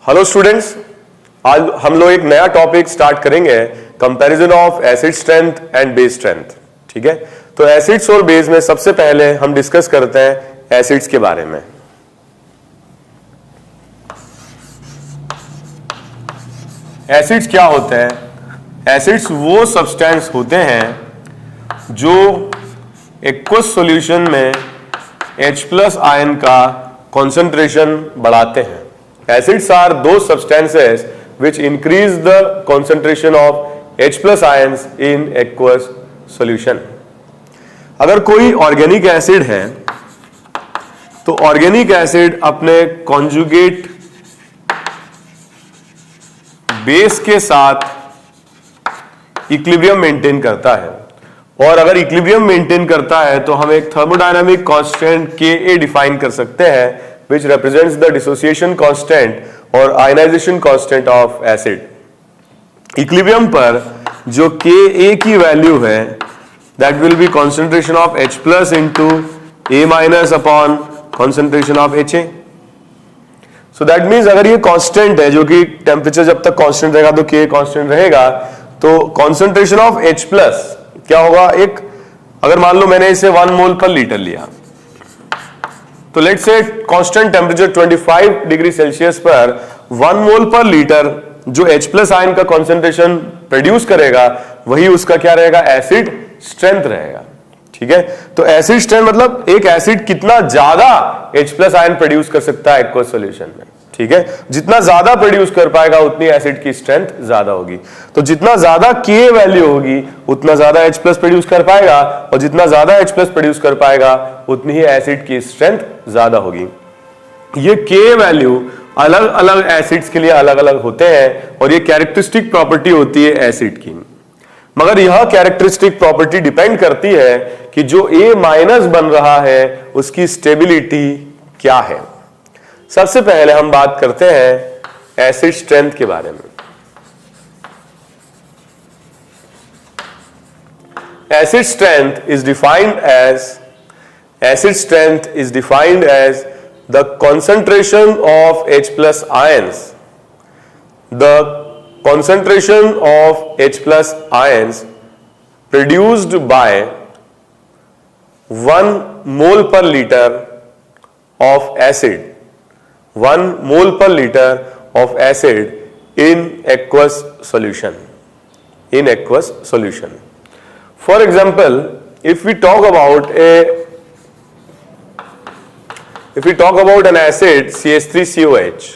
Hello students, आज हम लोग एक नया टॉपिक स्टार्ट करेंगे, comparison of acid strength and base strength. ठीक है, तो एसिड्स और बेस में सबसे पहले हम डिस्कस करते हैं एसिड्स के बारे में। एसिड्स क्या होते हैं? एसिड्स वो सब्सटेंस होते हैं जो एक्वस सॉल्यूशन में H+ आयन का कॉन्सेंट्रेशन बढ़ाते हैं। Acids are those substances which increase the concentration of H+ ions in aqueous solution. अगर कोई ऑर्गेनिक एसिड है तो ऑर्गेनिक एसिड अपने कॉन्जुगेट बेस के साथ इक्विलिब्रियम मेंटेन करता है, और अगर इक्विलिब्रियम मेंटेन करता है तो हम एक थर्मोडायनामिक कांस्टेंट Ka डिफाइन कर सकते हैं, which represents the dissociation constant or ionization constant of acid. Equilibrium पर जो Ka की वैल्यू है that will be concentration of H+ into A- upon concentration of Ha. So that means अगर ये constant है, जो कि टेम्परेचर जब तक constant रहेगा तो Ka constant रहेगा, तो concentration of H+ क्या होगा? एक अगर मान लो मैंने इसे 1 मोल पर लीटर लिया, तो let's say constant temperature 25 degree Celsius पर 1 मोल पर लीटर जो H+ आयन का कॉन्सेंट्रेशन प्रोड्यूस करेगा, वही उसका क्या रहेगा? एसिड स्ट्रेंथ रहेगा। ठीक है, तो एसिड स्ट्रेंथ मतलब एक एसिड कितना ज्यादा H+ आयन प्रोड्यूस कर सकता है एक्वस सॉल्यूशन में। ठीक है, जितना ज्यादा प्रोड्यूस कर पाएगा उतनी एसिड की स्ट्रेंथ ज्यादा होगी। तो जितना ज्यादा K वैल्यू होगी उतना ज्यादा H+ प्रोड्यूस कर पाएगा, और जितना ज्यादा H+ प्रोड्यूस कर पाएगा उतनी ही एसिड की स्ट्रेंथ ज्यादा होगी। ये K वैल्यू अलग अलग एसिड्स के लिए अलग अलग होते हैं, और ये कैरेक्टरिस्टिक प्रॉपर्टी होती है एसिड की। मगर यह कैरेक्टरिस्टिक प्रॉपर्टी डिपेंड करती है कि जो A- बन रहा है उसकी स्टेबिलिटी क्या है। सबसे पहले हम बात करते हैं एसिड स्ट्रेंथ के बारे में। Acid strength is defined as the concentration of H+ ions. The concentration of H+ ions produced by 1 mole per liter of acid. 1 mole per liter of acid in aqueous solution. For example, if we talk about an acid CH3COH,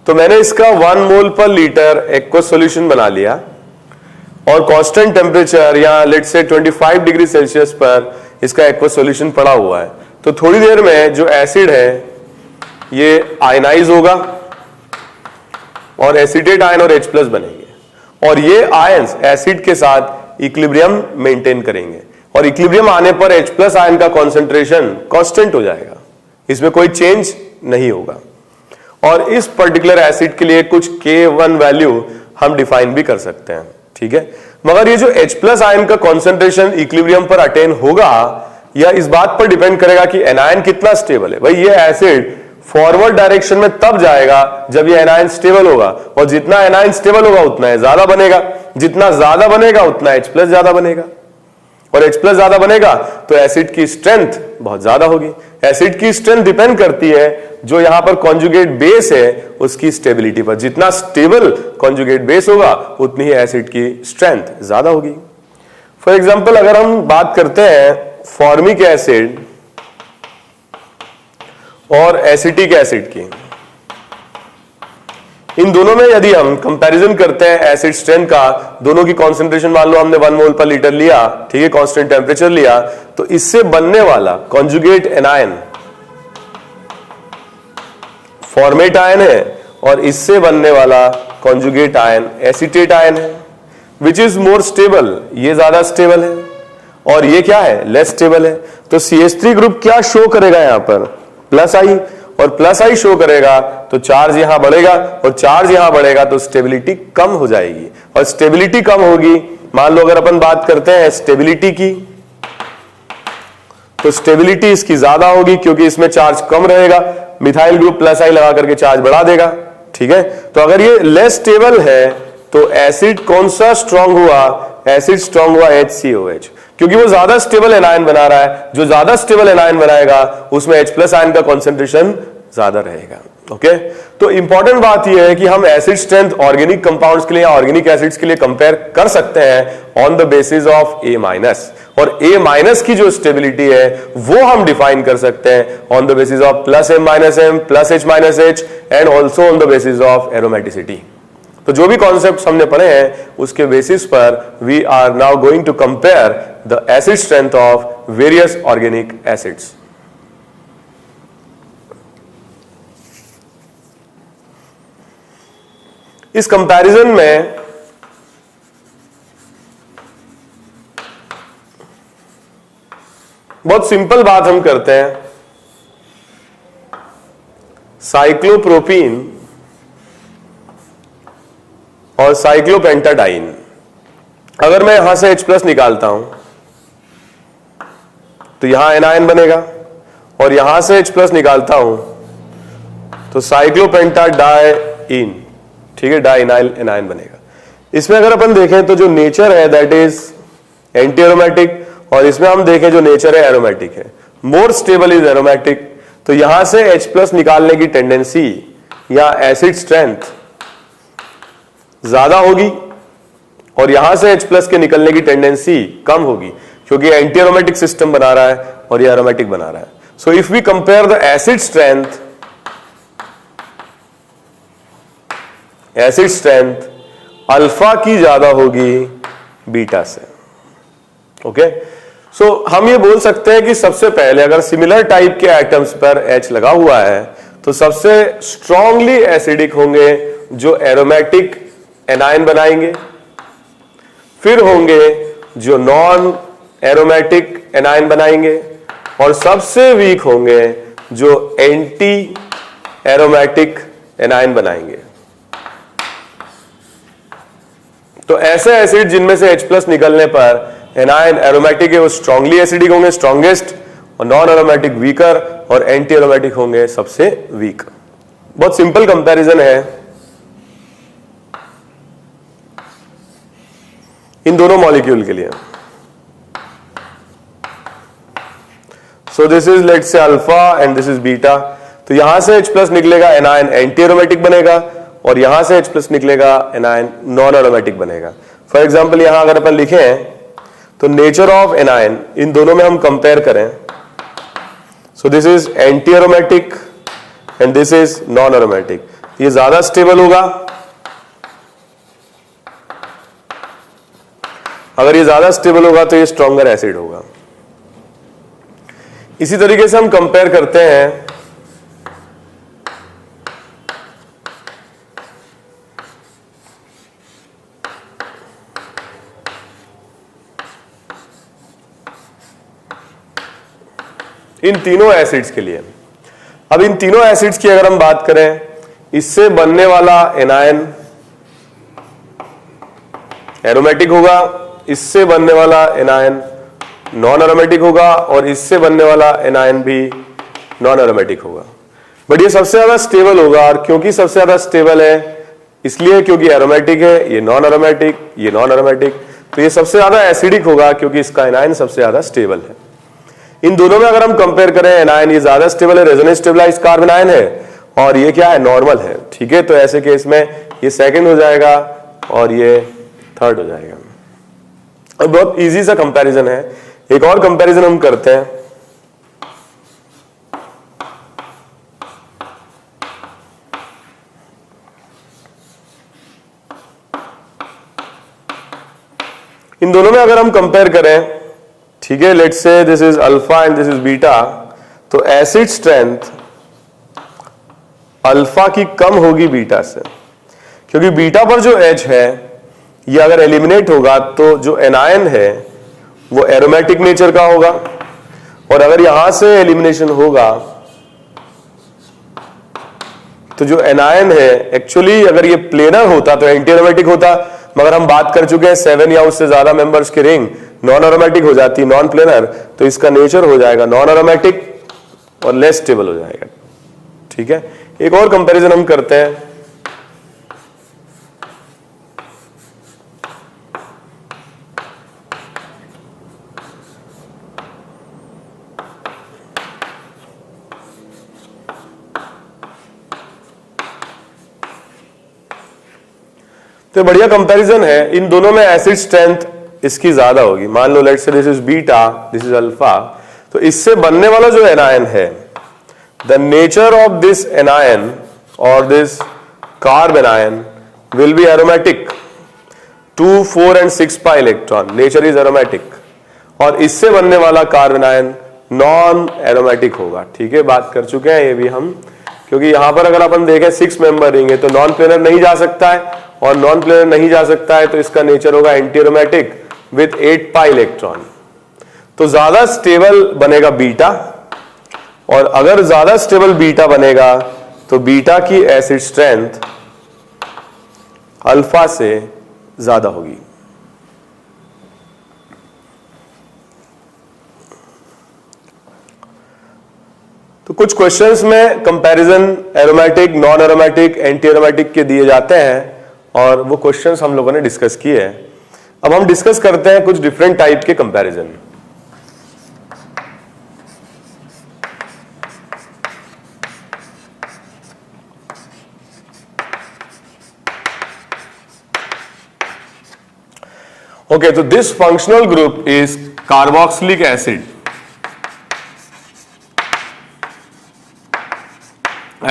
तो मैंने इसका 1 मोल पर litre aqueous solution बना लिया, और constant temperature या let's say 25 degree Celsius पर इसका एक्वस सॉल्यूशन पड़ा हुआ है। तो थोड़ी देर में जो एसिड है ये आयनाइज होगा और एसिटेट आयन और H+ बनेंगे, और ये आयंस एसिड के साथ इक्विलिब्रियम मेंटेन करेंगे, और इक्विलिब्रियम आने पर H+ आयन का कॉन्सेंट्रेशन कांस्टेंट हो जाएगा, इसमें कोई चेंज नहीं होगा। और इस पर्टिकुलर एसिड के लिए कुछ K1 वैल्यू हम डिफाइन भी कर सकते हैं। ठीक है, मगर ये जो H+ आयन का कॉन्सेंट्रेशन इक्विलिब्रियम पर अटेन होगा, यह इस बात पर डिपेंड करेगा कि एनायन कितना स्टेबल है। भाई ये एसिड फॉरवर्ड डायरेक्शन में तब जाएगा जब ये एनायन स्टेबल होगा, और जितना एनायन स्टेबल होगा उतना ज्यादा बनेगा, जितना ज्यादा बनेगा उतना H+ ज्यादा बनेगा, और H+ ज्यादा बनेगा तो एसिड की स्ट्रेंथ बहुत ज्यादा होगी। एसिड की स्ट्रेंथ डिपेंड करती है जो यहां पर कॉन्जुगेट बेस है उसकी स्टेबिलिटी पर। जितना स्टेबल कॉन्जुगेट बेस होगा उतनी ही एसिड की स्ट्रेंथ ज्यादा होगी। फॉर एग्जाम्पल, अगर हम बात करते हैं फॉर्मिक एसिड और एसिटिक एसिड की, इन दोनों में यदि हम कंपैरिजन करते हैं एसिड स्ट्रेंथ का, दोनों की कॉन्सेंट्रेशन मान लो हमने 1 मोल पर लीटर लिया, ठीक है, कांस्टेंट टेम्परेचर लिया, तो इससे बनने वाला कॉन्जुगेट एनायन फॉर्मेट आयन है, और इससे बनने वाला कॉन्जुगेट आयन एसिटेट आयन है। Which is more stable? ये ज्यादा स्टेबल है, और ये क्या है? लेस स्टेबल है। तो CH3 ग्रुप क्या शो करेगा यहां पर? +I, और +I शो करेगा तो चार्ज यहां बढ़ेगा, और चार्ज यहां बढ़ेगा तो स्टेबिलिटी कम हो जाएगी, और स्टेबिलिटी कम होगी। मान लो अगर अपन बात करते हैं स्टेबिलिटी की, तो स्टेबिलिटी इसकी ज्यादा होगी क्योंकि इसमें चार्ज कम रहेगा। मिथाइल ग्रुप +I लगा करके चार्ज बढ़ा देगा, ठीक है, तो अगर ये लेस स्टेबल है तो एसिड कौन सा स्ट्रांग हुआ, एसिड स्ट्रांग हुआ HCOH, क्योंकि वो ज्यादा स्टेबल एनायन बना रहा है। जो ज्यादा स्टेबल एनायन बनाएगा उसमें H+ आयन का कॉन्सेंट्रेशन ज्यादा रहेगा। ओके, तो इंपॉर्टेंट बात यह है कि हम एसिड स्ट्रेंथ ऑर्गेनिक कंपाउंड्स के लिए या ऑर्गेनिक एसिड्स के लिए कंपेयर कर सकते हैं on the basis of A-, और A- की जो स्टेबिलिटी है वो हम डिफाइन कर सकते हैं on the basis of +M-M +H-H and also on the basis of aromaticity. तो जो भी कॉन्सेप्ट्स हमने पढ़े हैं उसके बेसिस पर we are now going to compare the acid strength of various organic acids. इस कंपैरिजन में बहुत सिंपल बात हम करते हैं, साइक्लोप्रोपीन और साइक्लोपेंटाडाइन, अगर मैं यहां से H+ निकालता हूं तो यहां एनायन बनेगा, और यहां से H+ निकालता हूं तो साइक्लोपेंटाडाइन, ठीक है, डाइनाइल एनायन बनेगा। इसमें अगर अपन देखें तो जो नेचर है दैट इज एंटी एरोमेटिक, और इसमें हम देखें जो नेचर है एरोमेटिक है, मोर स्टेबल इज एरोमेटिक। तो यहां से H+ निकालने की टेंडेंसी या एसिड स्ट्रेंथ ज्यादा होगी, और यहां से H+ के निकलने की टेंडेंसी कम होगी, क्योंकि एंटी एरोमेटिक सिस्टम बना रहा है और ये एरोमेटिक बना रहा है। So if we compare the acid strength alpha की ज्यादा होगी बीटा से। ओके, सो हम ये बोल सकते हैं कि सबसे पहले अगर सिमिलर टाइप के एटम्स पर H लगा हुआ है तो सबसे स्ट्रांगली एसिडिक होंगे जो एरोमेटिक एनायन बनाएंगे, फिर होंगे जो नॉन एरोमेटिक एनायन बनाएंगे, और सबसे वीक होंगे जो एंटी एरोमेटिक एनायन बनाएंगे। तो ऐसे एसिड जिनमें से H+ निकलने पर एनायन एरोमेटिक है वो स्ट्रांगली एसिडिक होंगे, स्ट्रांगेस्ट, और नॉन एरोमेटिक वीकर, और एंटी एरोमेटिक होंगे सबसे वीक। बहुत सिंपल कंपैरिजन है इन दोनों मॉलिक्यूल के लिए। So this is let's say alpha and this is beta. तो यहां से H+ निकलेगा एनायन एंटी एरोमेटिक बनेगा, और यहां से H+ निकलेगा एनायन नॉन एरोमेटिक बनेगा। फॉर एग्जांपल यहां अगर अपन लिखें तो नेचर ऑफ एनायन इन दोनों में हम कंपेयर करें, so this is anti aromatic and this is non aromatic. ये ज्यादा स्टेबल होगा, अगर ये ज्यादा स्टेबल होगा तो ये स्ट्रॉन्गर एसिड होगा। इसी तरीके से हम कंपेयर करते हैं इन तीनों एसिड्स के लिए। अब इन तीनों एसिड्स की अगर हम बात करें, इससे बनने वाला एनायन एरोमेटिक होगा, इससे बनने वाला एनायन नॉन एरोमेटिक होगा, और इससे बनने वाला एनायन भी नॉन एरोमेटिक होगा। बट ये सबसे ज्यादा स्टेबल होगा, और क्योंकि सबसे ज्यादा स्टेबल है इसलिए क्योंकि एरोमेटिक है, ये नॉन एरोमेटिक, ये नॉन एरोमेटिक, तो ये सबसे ज्यादा एसिडिक होगा क्योंकि इसका एनायन सबसे ज्यादा स्टेबल है। इन दोनों में अगर हम कंपेयर करें एनायन, ये ज्यादा स्टेबल है, रेजोनेंस स्टेबलाइज्ड कार्बन आयन है, और ये क्या है, नॉर्मल है। ठीक है, तो ऐसे केस में ये सेकंड हो जाएगा और ये थर्ड हो जाएगा। अब बहुत इजी सा कंपैरिजन है। एक और कंपैरिजन हम करते हैं, इन दोनों में अगर हम कंपेयर करें, ठीक है, let's say this is alpha and this is beta, तो एसिड स्ट्रेंथ अल्फा की कम होगी बीटा से, क्योंकि बीटा पर जो H है ये अगर एलिमिनेट होगा तो जो एनायन है वो एरोमेटिक नेचर का होगा, और अगर यहां से एलिमिनेशन होगा तो जो एनायन है एक्चुअली अगर ये प्लेनर होता तो एंटी एरोमेटिक होता, मगर हम बात कर चुके हैं 7 या उससे ज्यादा मेंबर्स की रिंग नॉन एरोमेटिक हो जाती, नॉन प्लेनर, तो इसका नेचर हो जाएगा नॉन एरोमेटिक और लेस स्टेबल हो जाएगा। ठीक है, एक और कंपैरिजन हम करते हैं, तो बढ़िया कंपैरिजन है, इन दोनों में एसिड स्ट्रेंथ इसकी ज्यादा होगी। मान लो let's say this is beta, this is alpha, तो इससे बनने वाला जो एनायन है, the nature of this anion और this carbanion will be aromatic, 2, 4 and 6 pi electron, nature is aromatic, और इससे बनने वाला कार्बन आयन नॉन एरोमेटिक होगा। ठीक है, बात कर चुके हैं ये भी हम, क्योंकि यहां पर अगर अपन देखें 6 मेंबर रिंग है तो नॉन प्लेनर नहीं जा सकता है, और नॉन प्लेनर नहीं जा सकता है तो इसका नेचर होगा anti aromatic with 8 pi electron. तो ज्यादा स्टेबल बनेगा बीटा, और अगर ज्यादा स्टेबल बीटा बनेगा तो बीटा की एसिड स्ट्रेंथ अल्फा से ज्यादा होगी। तो कुछ क्वेश्चंस में comparison aromatic, non aromatic, anti aromatic के दिए जाते हैं, और वो क्वेश्चंस हम लोगों ने डिस्कस किए हैं। अब हम डिस्कस करते हैं कुछ डिफरेंट टाइप के comparison. Okay, so this functional group is carboxylic acid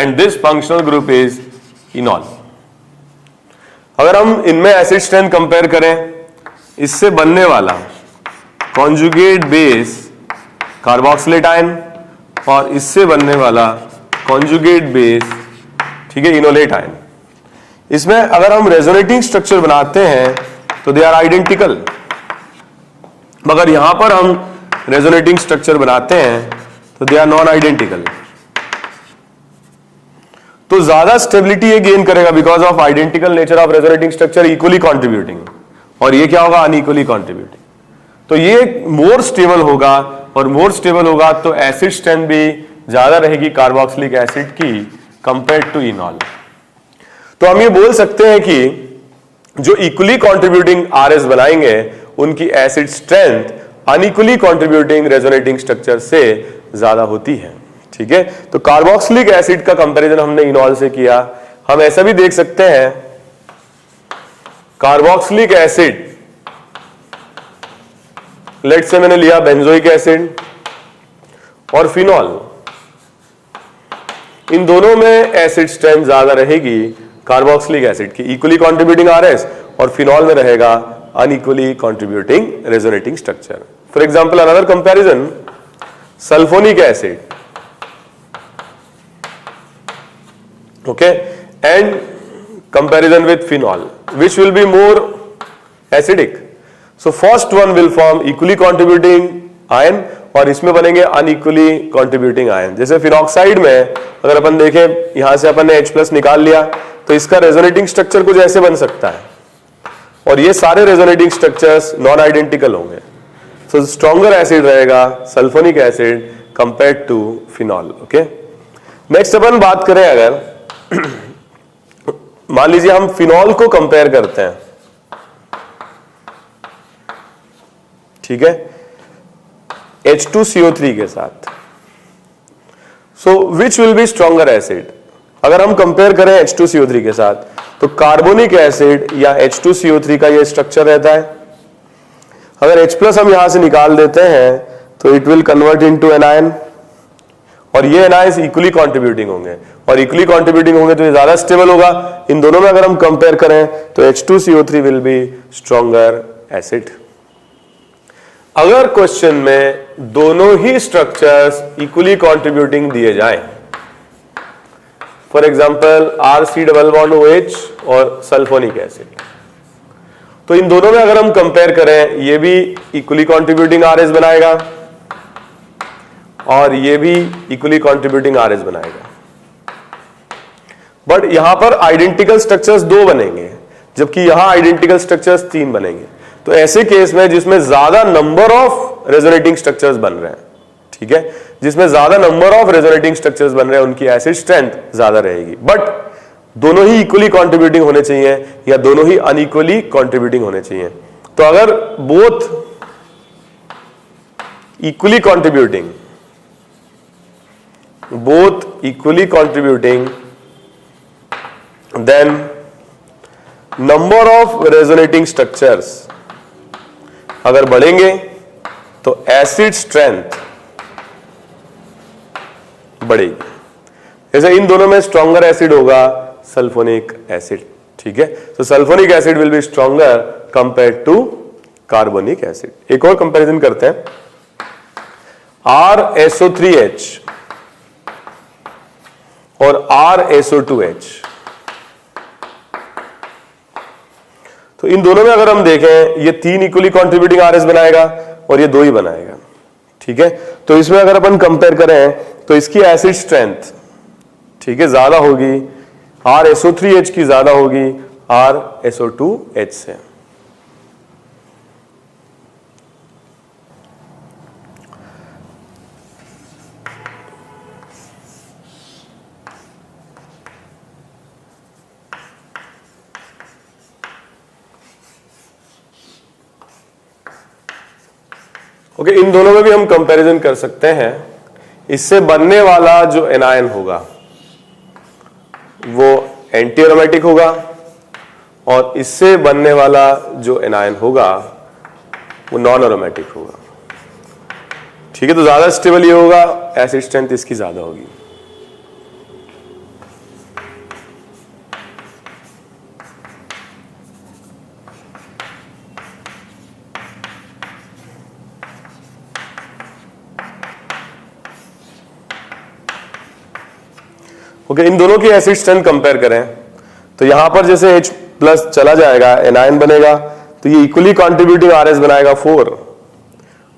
and this functional group is enol. अगर हम इनमें एसिड स्ट्रेंथ कंपेयर करें, इससे बनने वाला कॉन्जुगेट बेस कार्बोक्सिलेट आयन और इससे बनने वाला कॉन्जुगेट बेस, ठीक है, इनोलेट आयन, इसमें अगर हम रेजोनेटिंग स्ट्रक्चर बनाते हैं तो दे आर आइडेंटिकल, मगर यहां पर हम रेजोनेटिंग स्ट्रक्चर बनाते हैं तो दे आर नॉन आइडेंटिकल। तो ज्यादा स्टेबिलिटी ये गेन करेगा because of identical nature of resonating structure equally contributing, और ये क्या होगा, अनइक्वली कॉन्ट्रीब्यूटिंग। तो ये मोर स्टेबल होगा, और मोर स्टेबल होगा तो एसिड स्ट्रेंथ भी ज्यादा रहेगी कार्बोक्सिलिक एसिड की कंपेयर टू इनॉल। तो हम ये बोल सकते हैं कि जो इक्वली कॉन्ट्रीब्यूटिंग आरएस बनाएंगे उनकी acid strength unequally contributing resonating structure से ज्यादा होती है। ठीक है, तो कार्बोक्सिलिक एसिड का कंपैरिजन हमने इनॉल से किया। हम ऐसा भी देख सकते हैं, कार्बोक्सिलिक एसिड, लेट्स से मैंने लिया बेंजोइक एसिड और फिनॉल, इन दोनों में एसिड स्ट्रेंथ ज्यादा रहेगी कार्बोक्सिलिक एसिड की, इक्वली कॉन्ट्रीब्यूटिंग आरएस, और फिनॉल में रहेगा unequally contributing resonating structure. For example another comparison, sulphonic acid, okay, and comparison with phenol, which will be more acidic. So first one will form equally contributing ion और इसमें बनेंगे unequally contributing ion. जैसे phenoxide में अगर अपन देखें, यहां से अपन ने H+ निकाल लिया तो इसका रेजोनेटिंग स्ट्रक्चर कुछ ऐसे बन सकता है, और ये सारे रेजोनेटिंग स्ट्रक्चर्स नॉन आइडेंटिकल होंगे। सो स्ट्रॉन्गर एसिड रहेगा sulphonic acid compare to phenol. Okay, next अपन बात करें, अगर मान लीजिए हम फिनॉल को कंपेयर करते हैं, ठीक है, H2CO3 के साथ, so which will be stronger acid? अगर हम कंपेयर करें H2CO3 के साथ तो कार्बोनिक एसिड या H2CO3 का ये स्ट्रक्चर रहता है। अगर H+ हम यहां से निकाल देते हैं तो it will convert into anion, और ये एनायंस इक्वली कॉन्ट्रीब्यूटिंग होंगे, और इक्वली कॉन्ट्रीब्यूटिंग होंगे तो ये ज्यादा स्टेबल होगा। इन दोनों में अगर हम कंपेयर करें तो H2CO3 will be stronger acid. अगर क्वेश्चन में दोनों ही स्ट्रक्चर्स इक्वली कॉन्ट्रीब्यूटिंग दिए जाएं, फॉर एग्जांपल RC≡OH और सल्फोनिक एसिड, तो इन दोनों में अगर हम कंपेयर करें, ये भी इक्वली कॉन्ट्रीब्यूटिंग आरएस बनाएगा और ये भी इक्वली कॉन्ट्रीब्यूटिंग आरएस बनाएगा, बट यहां पर आइडेंटिकल स्ट्रक्चर्स 2 बनेंगे जबकि यहां आइडेंटिकल स्ट्रक्चर्स 3 बनेंगे। तो ऐसे केस में जिसमें ज्यादा नंबर ऑफ रेजोनेटिंग स्ट्रक्चर्स बन रहे हैं, ठीक है, जिसमें ज्यादा नंबर ऑफ रेजोनेटिंग स्ट्रक्चर्स बन रहे हैं, उनकी एसिड स्ट्रेंथ ज्यादा रहेगी, बट दोनों ही इक्वली कॉन्ट्रीब्यूटिंग होने चाहिए या दोनों ही अनइक्वली कॉन्ट्रीब्यूटिंग होने चाहिए। तो अगर both equally contributing, both equally contributing, then number of resonating structures अगर बढ़ेंगे तो एसिड स्ट्रेंथ बढ़ेगी। जैसे इन दोनों में स्ट्रॉन्गर एसिड होगा सल्फोनिक एसिड, ठीक है। तो sulphonic acid will be stronger compare to carbonic acid. एक और कंपैरिजन करते हैं, RSO3H और RSO2H। तो इन दोनों में अगर हम देखें, ये 3 इक्वली कॉन्ट्रीब्यूटिंग RS बनाएगा और ये 2 ही बनाएगा, ठीक है। तो इसमें अगर अपन कंपेयर करें तो इसकी एसिड स्ट्रेंथ, ठीक है, ज्यादा होगी, RSO3H की ज्यादा होगी RSO2H से। ओके, इन दोनों में भी हम कंपैरिजन कर सकते हैं। इससे बनने वाला जो एनायन होगा वो एंटी एरोमेटिक होगा और इससे बनने वाला जो एनायन होगा वो नॉन एरोमेटिक होगा, ठीक है। तो ज्यादा स्टेबल ये होगा, एसिड स्ट्रेंथ इसकी ज्यादा होगी। ओके, इन दोनों की एसिड स्ट्रेंथ कंपेयर करें तो यहां पर जैसे H प्लस चला जाएगा, एनायन बनेगा, तो ये इक्वली कॉन्ट्रीब्यूटिंग RS बनाएगा 4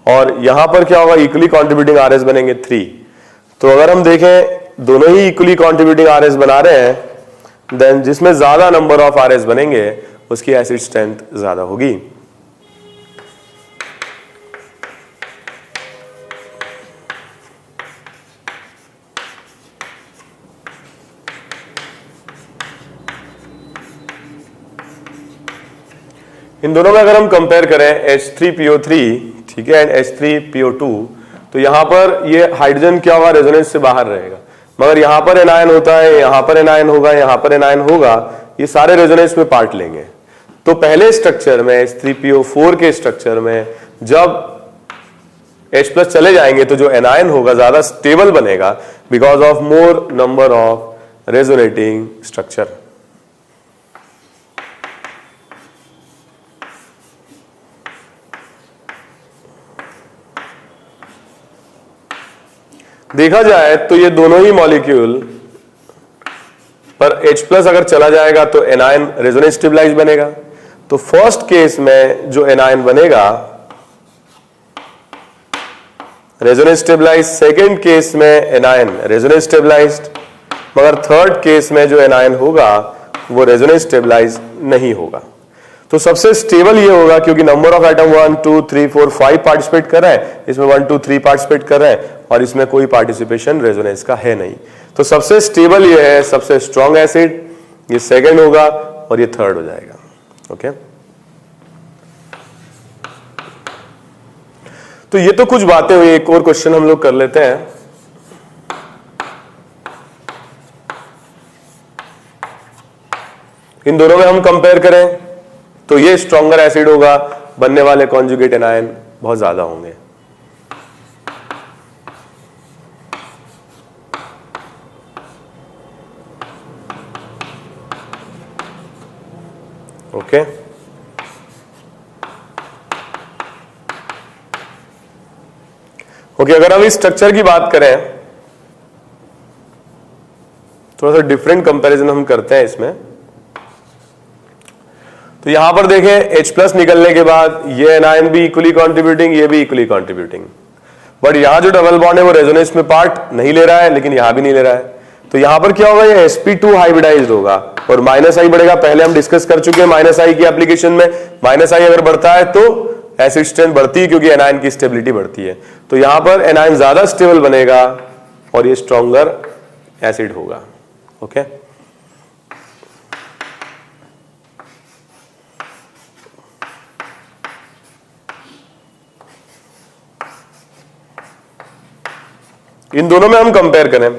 और यहां पर क्या होगा, इक्वली कॉन्ट्रीब्यूटिंग RS बनेंगे 3। तो अगर हम देखें दोनों ही इक्वली कॉन्ट्रीब्यूटिंग RS बना रहे हैं, देन जिसमें ज्यादा नंबर ऑफ RS बनेंगे उसकी एसिड स्ट्रेंथ ज्यादा होगी। इन दोनों में अगर हम कंपेयर करें H3PO3, ठीक है, एंड H3PO2, तो यहां पर ये हाइड्रोजन क्या होगा, रेजोनेंस से बाहर रहेगा, मगर यहां पर एनायन होता है, यहां पर एनायन होगा, यहां पर एनायन होगा, ये सारे रेजोनेंस में पार्ट लेंगे। तो पहले स्ट्रक्चर में H3PO4 के स्ट्रक्चर में जब H प्लस चले जाएंगे तो जो एनायन होगा ज्यादा स्टेबल बनेगा because of more number of resonating structure. देखा जाए तो ये दोनों ही मॉलिक्यूल पर H प्लस अगर चला जाएगा तो एनायन रेजोनेंस स्टेबलाइज बनेगा। तो फर्स्ट केस में जो एनायन बनेगा रेजोनेंस स्टेबलाइज, सेकेंड केस में एनायन रेजोनेंस स्टेबलाइज्ड, मगर थर्ड केस में जो एनायन होगा वो रेजोनेंस स्टेबलाइज नहीं होगा। तो सबसे स्टेबल ये होगा क्योंकि नंबर ऑफ एटम 1 2 3 4 5 पार्टिसिपेट कर रहे हैं, इसमें 1 2 3 पार्टिसिपेट कर रहे हैं और इसमें कोई पार्टिसिपेशन रेजोनेंस का है नहीं। तो सबसे स्टेबल ये है, सबसे स्ट्रॉन्ग एसिड, ये सेकंड होगा और ये थर्ड हो जाएगा। ओके, तो ये तो कुछ बातें हुई। एक और क्वेश्चन हम लोग कर लेते हैं। इन दोनों में हम कंपेयर करें तो ये स्ट्रॉन्गर एसिड होगा, बनने वाले कॉन्जुगेट एनायन बहुत ज्यादा होंगे। ओके, ओके, अगर हम इस स्ट्रक्चर की बात करें, थोड़ा सा डिफरेंट कंपैरिजन हम करते हैं इसमें। तो यहां पर देखें H प्लस निकलने के बाद ये एनायन भी इक्वली कंट्रीब्यूटिंग, ये भी इक्वली कंट्रीब्यूटिंग, बट यहां जो डबल बॉन्ड है वो रेजोनेंस में पार्ट नहीं ले रहा है, लेकिन यहां भी नहीं ले रहा है। तो यहां पर क्या होगा, ये sp2 हाइब्रिडाइज्ड होगा और माइनस आई बढ़ेगा। पहले हम डिस्कस कर चुके हैं माइनस आई की एप्लीकेशन में, माइनस आई अगर बढ़ता है तो एसिड स्ट्रेंथ बढ़ती है क्योंकि एनायन की स्टेबिलिटी बढ़ती है। तो यहां पर एनायन ज्यादा स्टेबल बनेगा और ये स्ट्रॉन्गर एसिड होगा। ओके, इन दोनों में हम कंपेयर करें,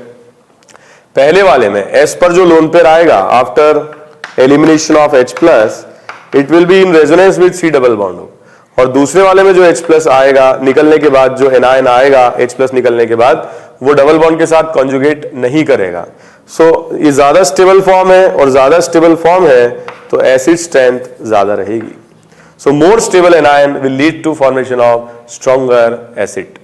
पहले वाले में S पर जो लोन पेयर आएगा after elimination of H plus, it will be in resonance with C double bond हो, और दूसरे वाले में जो H प्लस आएगा निकलने के बाद, जो एनायन आएगा H प्लस निकलने के बाद, वो डबल बॉन्ड के साथ कॉन्जुगेट नहीं करेगा। सो ये ज्यादा स्टेबल फॉर्म है, और ज्यादा स्टेबल फॉर्म है तो एसिड स्ट्रेंथ ज्यादा रहेगी। So more stable anion will lead to formation of stronger acid.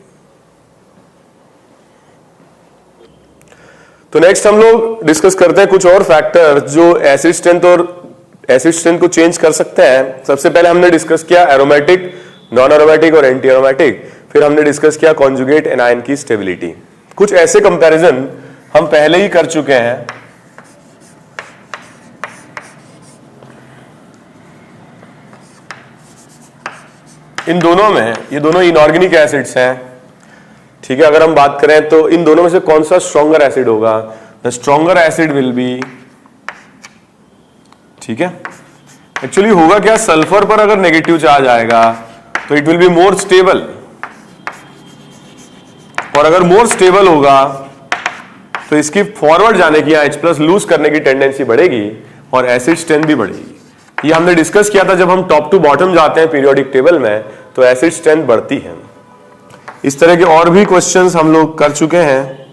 तो नेक्स्ट हम लोग डिस्कस करते हैं कुछ और फैक्टर जो एसिड स्ट्रेंथ को चेंज कर सकते हैं। सबसे पहले हमने डिस्कस किया एरोमेटिक, नॉन एरोमेटिक और एंटी एरोमेटिक। फिर हमने डिस्कस किया कॉन्जुगेट एनायन की स्टेबिलिटी। कुछ ऐसे कंपैरिजन हम पहले ही कर चुके हैं। इन दोनों में, ये दोनों इनऑर्गेनिक एसिड्स हैं, ठीक है। अगर हम बात करें तो इन दोनों में से कौन सा स्ट्रॉन्गर एसिड होगा? The stronger acid will B, ठीक है। एक्चुअली होगा क्या, सल्फर पर अगर नेगेटिव चार्ज आएगा तो it will be more stable, और अगर मोर स्टेबल होगा तो इसकी फॉरवर्ड जाने की या H प्लस लूज करने की टेंडेंसी बढ़ेगी और एसिड स्ट्रेंथ भी बढ़ेगी। ये हमने डिस्कस किया था जब हम टॉप टू बॉटम जाते हैं पीरियोडिक टेबल में, तो एसिड स्ट्रेंथ बढ़ती है। इस तरह के और भी क्वेश्चंस हम लोग कर चुके हैं।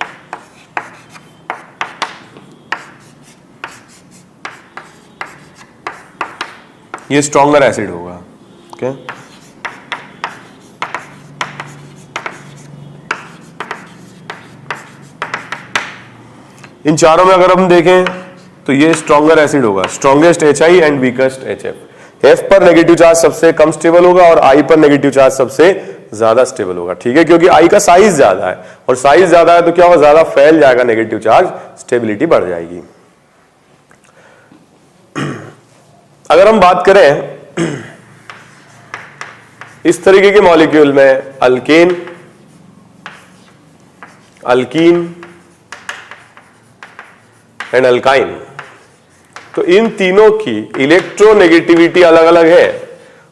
ये स्ट्रॉन्गर एसिड होगा, ओके। इन चारों में अगर हम देखें तो ये स्ट्रॉन्गर एसिड होगा, strongest HI and weakest HF। F पर नेगेटिव चार्ज सबसे कम स्टेबल होगा और I पर नेगेटिव चार्ज सबसे ज्यादा स्टेबल होगा, ठीक है, क्योंकि I का साइज ज्यादा है, और साइज ज्यादा है तो क्या होगा, ज्यादा फैल जाएगा नेगेटिव चार्ज, स्टेबिलिटी बढ़ जाएगी। अगर हम बात करें इस तरीके के मॉलिक्यूल में, अल्केन, अल्कीन एंड अल्काइन, तो इन तीनों की इलेक्ट्रोनेगेटिविटी अलग अलग है,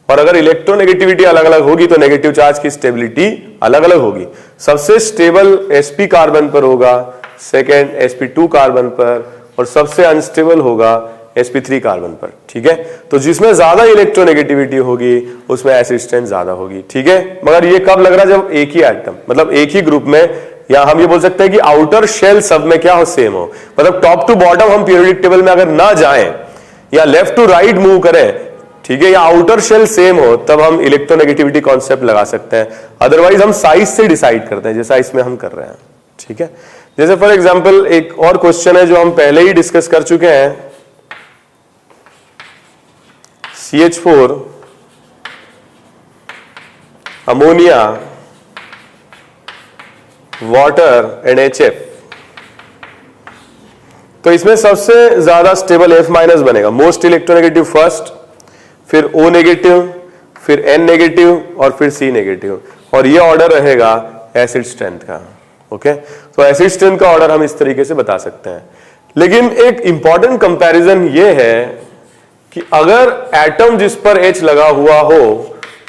और अगर इलेक्ट्रोनेगेटिविटी अलग अलग होगी तो नेगेटिव चार्ज की स्टेबिलिटी अलग अलग होगी। सबसे स्टेबल sp कार्बन पर होगा, सेकेंड sp2 कार्बन पर, और सबसे अनस्टेबल होगा sp3 कार्बन पर, ठीक है। तो जिसमें ज्यादा इलेक्ट्रोनेगेटिविटी होगी उसमें एसिड स्ट्रेंथ ज्यादा होगी, ठीक है। मगर ये कब लग रहा है, जब एक ही एटम, मतलब एक ही ग्रुप में, या हम ये बोल सकते हैं कि आउटर शेल सब में क्या हो, सेम हो, मतलब टॉप टू बॉटम हम पीरियोडिक टेबल में अगर ना जाएं या लेफ्ट टू राइट मूव करें, ठीक है, या आउटर शेल सेम हो, तब हम इलेक्ट्रोनेगेटिविटी कॉन्सेप्ट लगा सकते हैं। अदरवाइज हम साइज से डिसाइड करते हैं, जैसा इसमें हम कर रहे हैं, ठीक है। जैसे फॉर एग्जांपल एक और क्वेश्चन है जो हम पहले ही डिस्कस कर चुके हैं, CH4 ammonia water and HF, तो इसमें सबसे ज्यादा स्टेबल F माइनस बनेगा, मोस्ट इलेक्ट्रोनेगेटिव फर्स्ट, फिर O नेगेटिव, फिर N नेगेटिव और फिर C नेगेटिव, और ये ऑर्डर रहेगा एसिड स्ट्रेंथ का, ओके। तो एसिड स्ट्रेंथ का ऑर्डर हम इस तरीके से बता सकते हैं। लेकिन एक इंपॉर्टेंट कंपैरिजन ये है कि अगर एटम जिस पर H लगा हुआ हो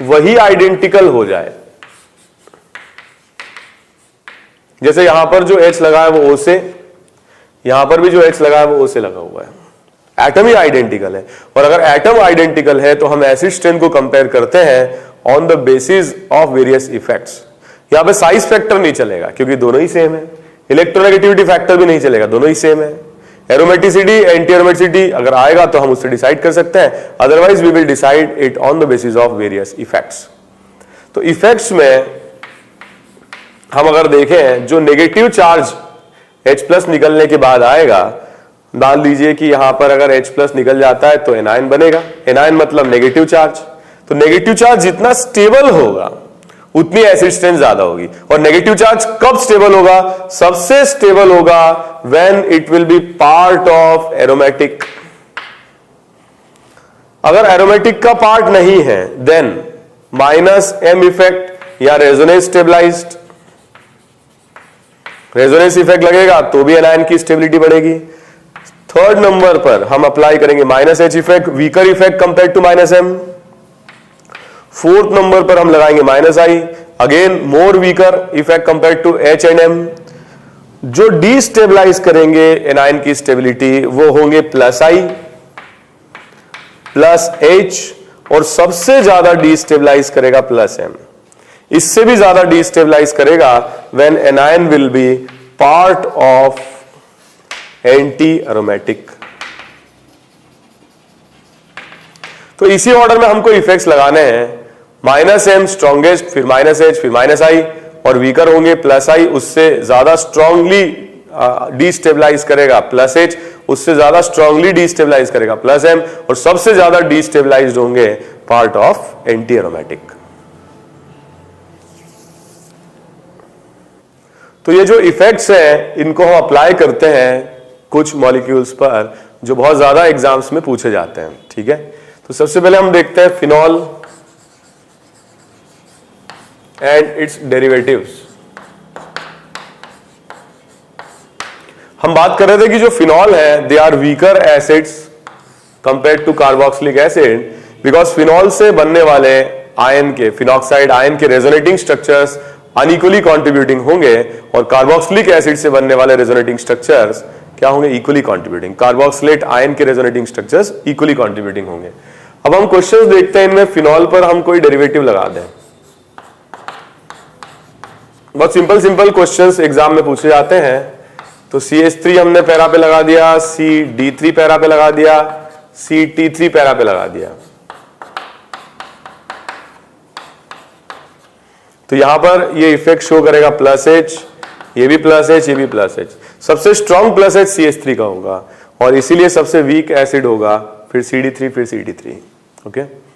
वही आइडेंटिकल हो जाए, जैसे यहां पर जो H लगा है वो O से, यहां पर भी जो H लगा है वो O से लगा हुआ है, एटम ही आइडेंटिकल है, और अगर एटम आइडेंटिकल है तो हम एसिड स्ट्रेंथ को कंपेयर करते हैं on the basis of various effects. यहां पे साइज फैक्टर नहीं चलेगा क्योंकि दोनों ही सेम है, इलेक्ट्रोनेगेटिविटी फैक्टर भी नहीं चलेगा, दोनों ही सेम है। एरोमेटिसिटी, एंटी एरोमेटिसिटी अगर आएगा तो हम उससे डिसाइड कर सकते हैं, otherwise we will decide it on the basis of various effects. तो इफेक्ट्स में हम अगर देखें, जो नेगेटिव चार्ज H प्लस निकलने के बाद आएगा, मान लीजिए कि यहां पर अगर H प्लस निकल जाता है तो एनायन बनेगा, एनायन मतलब नेगेटिव चार्ज, तो नेगेटिव चार्ज जितना स्टेबल होगा उतनी एसिड स्ट्रेंथ ज्यादा होगी। और नेगेटिव चार्ज कब स्टेबल होगा, सबसे स्टेबल होगा when it will be part of aromatic. अगर एरोमेटिक का पार्ट नहीं है देन -m इफेक्ट या रेजोनेंस स्टेबलाइज्ड, रेजोनेंस इफेक्ट लगेगा तो भी एनायन की स्टेबिलिटी बढ़ेगी। थर्ड नंबर पर हम अप्लाई करेंगे -H effect, weaker effect compare to -m। Fourth number पर हम लगाएंगे -I, again more weaker effect compare to H and M। जो डिस्टेबलाइज करेंगे एनायन की स्टेबिलिटी वो होंगे +I, प्लस H और सबसे ज्यादा डिस्टेबलाइज करेगा प्लस M। इससे भी ज्यादा डिस्टेबलाइज करेगा when anion will B part of anti aromatic. तो इसी ऑर्डर में हमको इफेक्ट्स लगाने हैं। -M स्ट्रॉन्गेस्ट, फिर -H, फिर -I, और वीकर होंगे +I, उससे ज्यादा स्ट्रांगली डिस्टेबलाइज करेगा +H, उससे ज्यादा स्ट्रांगली डिस्टेबलाइज करेगा +M, और सबसे ज्यादा डिस्टेबलाइज्ड होंगे पार्ट ऑफ एंटी एरोमेटिक। तो ये जो इफेक्ट्स हैं इनको हम अप्लाई करते हैं कुछ मॉलिक्यूल्स पर जो बहुत ज्यादा एग्जाम्स में पूछे जाते हैं। ठीक है, तो सबसे पहले हम देखते हैं फिनॉल एंड इट्स डेरिवेटिव्स। हम बात कर रहे थे कि जो फिनॉल है they are weaker acids compared to carboxylic acid, because phenol से बनने वाले आयन के, फिनॉक्साइड आयन के रेजोनेटिंग स्ट्रक्चर्स अनइक्वली कंट्रीब्यूटिंग होंगे और कार्बोक्सिलिक एसिड से बनने वाले रेजोनेटिंग स्ट्रक्चर्स क्या होंगे? Equally contributing. कार्बोक्सिलेट आयन के रेजोनेटिंग स्ट्रक्चर्स इक्वली कंट्रीब्यूटिंग होंगे। अब हम क्वेश्चंस देखते हैं इनमें फिनॉल पर हम कोई डेरिवेटिव लगा दें। बहुत सिंपल क्वेश्चंस एग्जाम में पूछे जाते हैं। तो CH3 हमने पैरा पे लगा दिया, CD3 पैरा पे लगा दिया, CT3 पैरा पे लगा दिया। तो यहां पर ये इफेक्ट शो करेगा +H, ये भी +H, ये भी +H। सबसे स्ट्रॉन्ग +H CH3 का होगा और इसीलिए सबसे वीक एसिड होगा, फिर CD3, फिर CD3। ओके,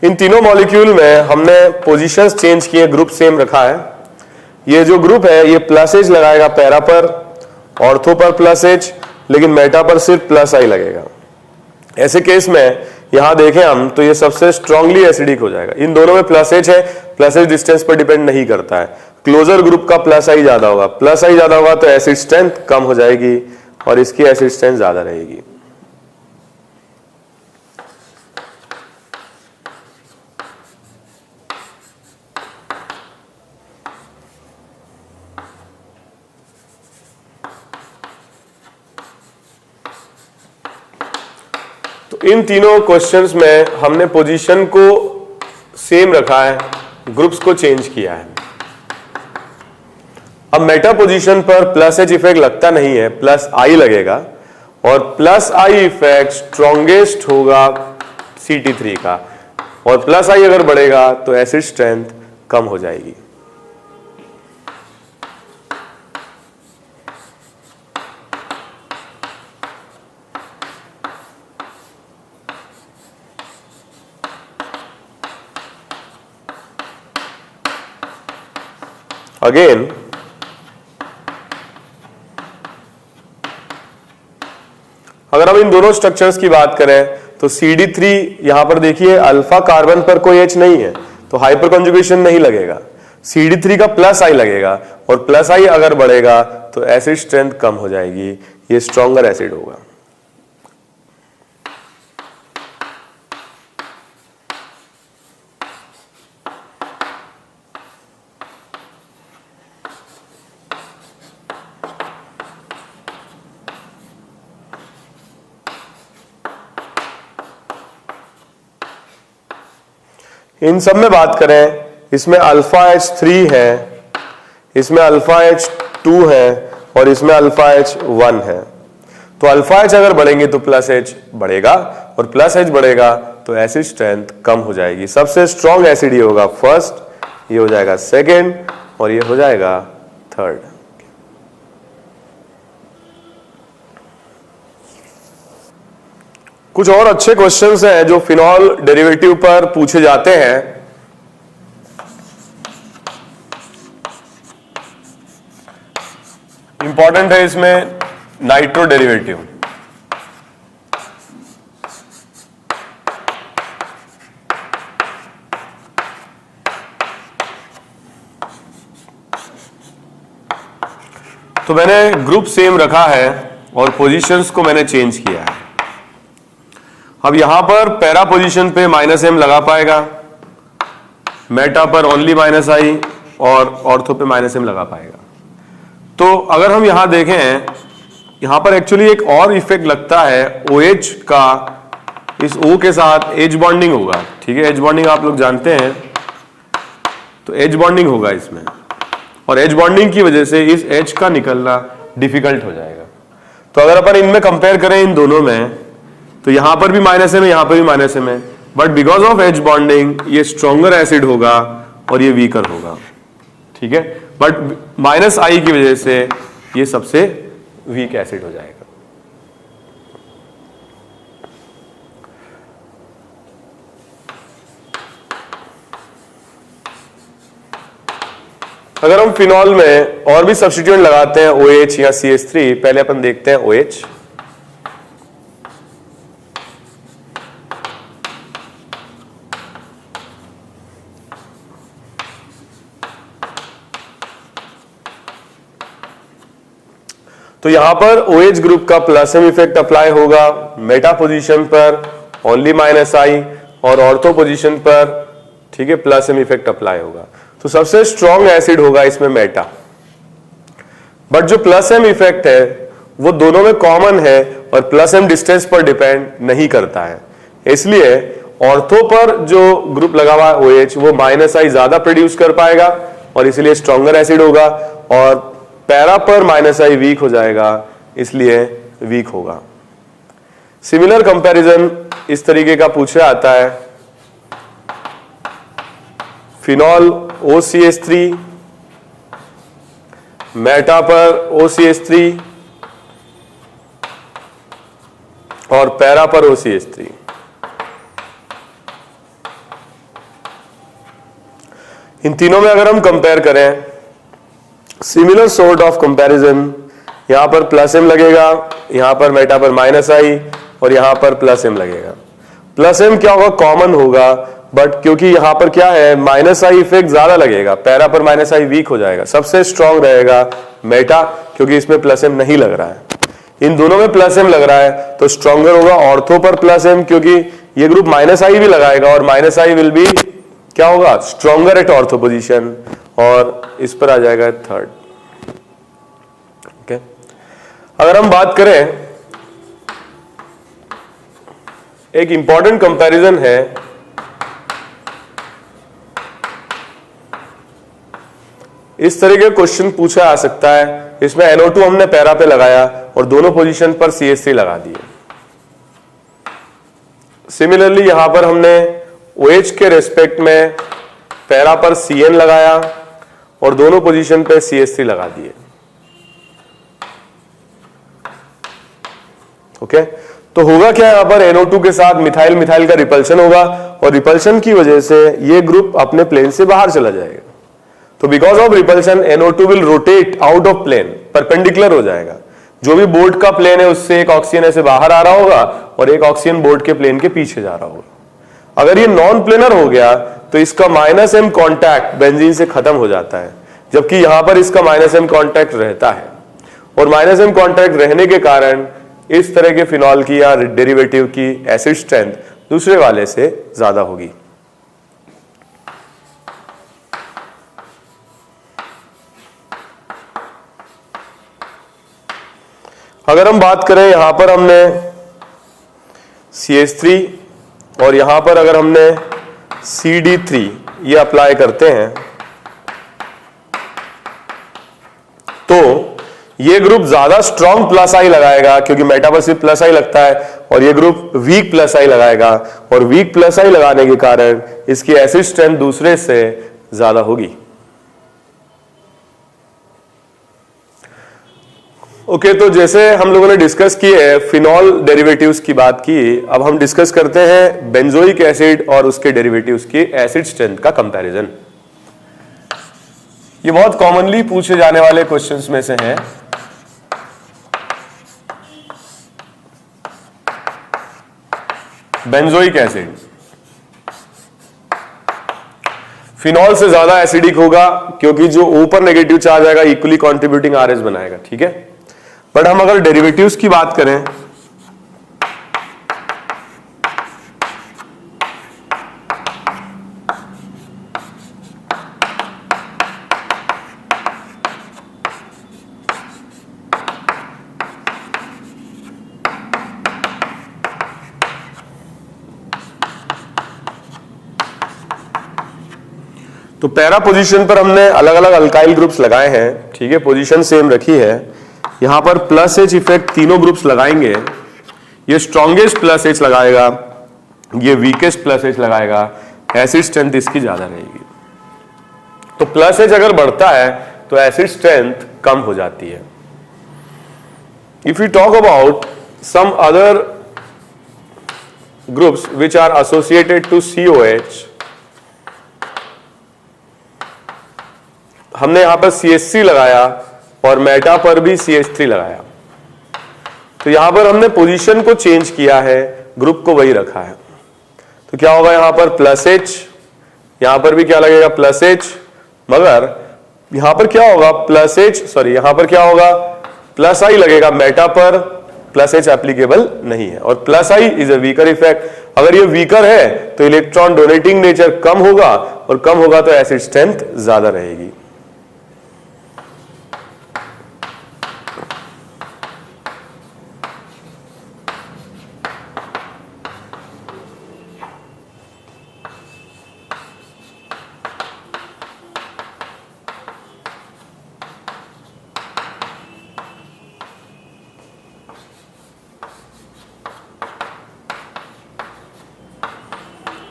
इन तीनों मॉलिक्यूल में हमने पोजीशंस चेंज किए, ग्रुप सेम रखा है। ये जो ग्रुप है ये +H लगाएगा पैरा पर, ऑर्थो पर +H, लेकिन मेटा पर सिर्फ +I लगेगा। ऐसे केस में यहां देखें हम तो ये सबसे स्ट्रांगली एसिडिक हो जाएगा। इन दोनों में +H है, +H डिस्टेंस पर डिपेंड नहीं करता है। क्लोजर ग्रुप का +I ज्यादा होगा, +I ज्यादा होगा तो एसिड स्ट्रेंथ कम हो जाएगी और इसकी एसिड स्ट्रेंथ ज्यादा रहेगी। इन तीनों क्वेश्चंस में हमने पोजीशन को सेम रखा है, ग्रुप्स को चेंज किया है। अब मेटा पोजीशन पर +H इफेक्ट लगता नहीं है, +I लगेगा और +I इफेक्ट स्ट्रॉन्गेस्ट होगा CT3 का, और +I अगर बढ़ेगा तो एसिड स्ट्रेंथ कम हो जाएगी। अगेन अगर हम इन दोनों स्ट्रक्चर्स की बात करें तो CD3 यहां पर देखिए अल्फा कार्बन पर कोई H नहीं है तो हाइपर कॉन्जुगेशन नहीं लगेगा। CD3 का +I लगेगा और +I अगर बढ़ेगा तो एसिड स्ट्रेंथ कम हो जाएगी, ये स्ट्रॉन्गर एसिड होगा। इन सब में बात करें, इसमें अल्फा H3 है, इसमें अल्फा H2 है और इसमें अल्फा H1 है। तो अल्फा H अगर बढ़ेंगे तो +H बढ़ेगा और +H बढ़ेगा तो एसिड स्ट्रेंथ कम हो जाएगी। सबसे स्ट्रॉन्ग एसिड ये होगा फर्स्ट, ये हो जाएगा सेकेंड और ये हो जाएगा थर्ड। कुछ और अच्छे क्वेश्चंस हैं जो फिनॉल डेरिवेटिव पर पूछे जाते हैं। इंपॉर्टेंट है इसमें नाइट्रो डेरिवेटिव। तो मैंने ग्रुप सेम रखा है और पोजीशंस को मैंने चेंज किया है। अब यहां पर पैरा पोजीशन पे -m लगा पाएगा, मेटा पर ओनली -i और ऑर्थो पे -m लगा पाएगा। तो अगर हम यहां देखें, यहां पर एक्चुअली एक और इफेक्ट लगता है, OH का इस O के साथ एज बॉन्डिंग होगा, ठीक है। एज बॉन्डिंग आप लोग जानते हैं, तो एज बॉन्डिंग होगा इसमें, और एज बॉन्डिंग की वजह से इस H का निकलना डिफिकल्ट हो जाएगा। तो अगर अपन इनमें कंपेयर करें इन दोनों में, तो यहां पर भी -m है, यहां पर भी -m है, but because of H bonding ये स्ट्रॉन्गर एसिड होगा और ये वीकर होगा, ठीक है। बट -i की वजह से ये सबसे वीक एसिड हो जाएगा। अगर हम फिनॉल में और भी सब्स्टिट्यूएंट लगाते हैं, OH या CH3, पहले अपन देखते हैं OH। तो यहां पर OH ग्रुप का +m इफेक्ट अप्लाई होगा मेटा पोजीशन पर ओनली -i, और ऑर्थो पोजीशन पर, ठीक है, +m इफेक्ट अप्लाई होगा। तो सबसे स्ट्रॉन्ग एसिड होगा इसमें मेटा। बट जो +m इफेक्ट है वो दोनों में कॉमन है और +m डिस्टेंस पर डिपेंड नहीं करता है, इसलिए ऑर्थो पर जो ग्रुप लगा हुआ है OH वो -i ज्यादा प्रोड्यूस कर पाएगा और इसलिए स्ट्रॉन्गर एसिड होगा, और पैरा पर -i वीक हो जाएगा, इसलिए वीक होगा। सिमिलर कंपैरिजन इस तरीके का पूछा आता है, फिनॉल OCH3, मेटा पर OCH3 और पैरा पर OCH3। इन तीनों में अगर हम कंपेयर करें, सिमिलर सॉर्ट ऑफ कंपैरिजन, यहां पर +m लगेगा, यहां पर मेटा पर -i और यहां पर +m लगेगा। +m क्या होगा, कॉमन होगा, बट क्योंकि यहां पर क्या है, -i इफेक्ट ज्यादा लगेगा, पैरा पर -i वीक हो जाएगा। सबसे स्ट्रॉन्ग रहेगा मेटा, क्योंकि इसमें +m नहीं लग रहा है। इन दोनों में +m लग रहा है तो स्ट्रॉन्गर होगा ऑर्थो पर +m, क्योंकि ये ग्रुप -i भी लगाएगा और -i विल बी क्या होगा, स्ट्रॉन्गर एट ऑर्थो पोजीशन, और इस पर आ जाएगा थर्ड। ओके, अगर हम बात करें, एक इंपॉर्टेंट कंपैरिजन है, इस तरह के क्वेश्चन पूछा आ सकता है। इसमें NO2 हमने पैरा पे लगाया और दोनों पोजीशन पर CH3 लगा दिए। सिमिलरली यहां पर हमने OH के रेस्पेक्ट में पैरा पर CN लगाया और दोनों पोजीशन पे CH3 लगा दिए। ओके, तो होगा क्या, यहां पर NO2 के साथ मिथाइल मिथाइल का रिपल्शन होगा और रिपल्शन की वजह से ये ग्रुप अपने प्लेन से बाहर चला जाएगा। तो because of repulsion NO2 will rotate out of plane, perpendicular हो जाएगा। जो भी बोर्ड का प्लेन है उससे एक ऑक्सीजन ऐसे बाहर आ रहा होगा और एक ऑक्सीजन बोर्ड के प्लेन के पीछे जा रहा होगा। अगर ये नॉन प्लेनर हो गया तो इसका -m कांटेक्ट बेंजीन से खत्म हो जाता है, जबकि यहां पर इसका -m कांटेक्ट रहता है, और -m कांटेक्ट रहने के कारण इस तरह के फिनॉल की या डेरिवेटिव की एसिड स्ट्रेंथ दूसरे वाले से ज्यादा होगी। अगर हम बात करें, यहां पर हमने CH3 और यहां पर अगर हमने CD3 ये अप्लाई करते हैं, तो ये ग्रुप ज्यादा स्ट्रॉन्ग +i लगाएगा, क्योंकि मेटा पर सिर्फ +i लगता है, और ये ग्रुप वीक +i लगाएगा, और वीक +i लगाने के कारण इसकी एसिड स्ट्रेंथ दूसरे से ज्यादा होगी। ओके, तो जैसे हम लोगों ने डिस्कस किए फिनॉल डेरिवेटिव्स की बात की, अब हम डिस्कस करते हैं बेंजोइक एसिड और उसके डेरिवेटिव्स की एसिड स्ट्रेंथ का कंपैरिजन। ये बहुत कॉमनली पूछे जाने वाले क्वेश्चंस में से है। बेंजोइक एसिड फिनॉल से ज्यादा एसिडिक होगा, क्योंकि जो ऊपर नेगेटिव चार्ज आएगा इक्वली कंट्रीब्यूटिंग RH बनाएगा, ठीक है। बट हम अगर डेरिवेटिव्स की बात करें, तो पैरा पोजीशन पर हमने अलग अलग अल्काइल ग्रुप्स लगाए हैं, ठीक है, पोजीशन सेम रखी है। यहां पर प्लस एच इफेक्ट तीनों ग्रुप्स लगाएंगे। ये स्ट्रॉन्गेस्ट प्लस एच लगाएगा, ये वीकेस्ट प्लस एच लगाएगा, एसिड स्ट्रेंथ इसकी ज्यादा रहेगी। तो प्लस एच अगर बढ़ता है तो एसिड स्ट्रेंथ कम हो जाती है। If you talk about some other groups which are associated to COH, हमने यहां पर CH3 लगाया और मेटा पर भी CH3 लगाया, तो यहां पर हमने पोजीशन को चेंज किया है, ग्रुप को वही रखा है। तो क्या होगा यहां पर प्लस एच, यहां पर भी क्या लगेगा प्लस एच, मगर यहां पर क्या होगा प्लस एच, सॉरी यहां पर क्या होगा प्लस आई लगेगा, मेटा पर प्लस एच एप्लीकेबल नहीं है। और plus I is a weaker effect. अगर ये वीकर है तो इलेक्ट्रॉन डोनेटिंग नेचर कम होगा, और कम होगा तो एसिड स्ट्रेंथ ज्यादा रहेगी।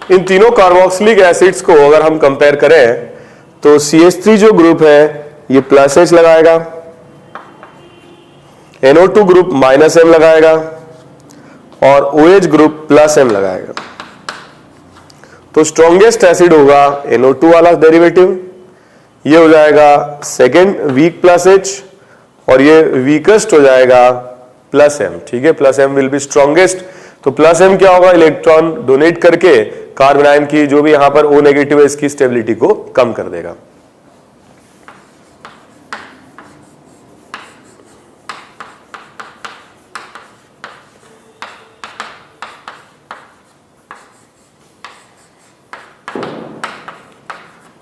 इन तीनों कार्बोक्सिलिक एसिड्स को अगर हम कंपेयर करें तो CH3 जो ग्रुप है ये प्लस एच लगाएगा, NO2 ग्रुप माइनस एम लगाएगा और OH ग्रुप प्लस एम लगाएगा। तो स्ट्रॉन्गेस्ट एसिड होगा NO2 वाला डेरिवेटिव, ये हो जाएगा सेकेंड वीक प्लस एच, और ये वीकेस्ट हो जाएगा प्लस एम, ठीक है, plus M will be strongest. तो प्लस एम क्या होगा, इलेक्ट्रॉन डोनेट करके कार्बन आयन की जो भी यहां पर O नेगेटिव है इसकी स्टेबिलिटी को कम कर देगा।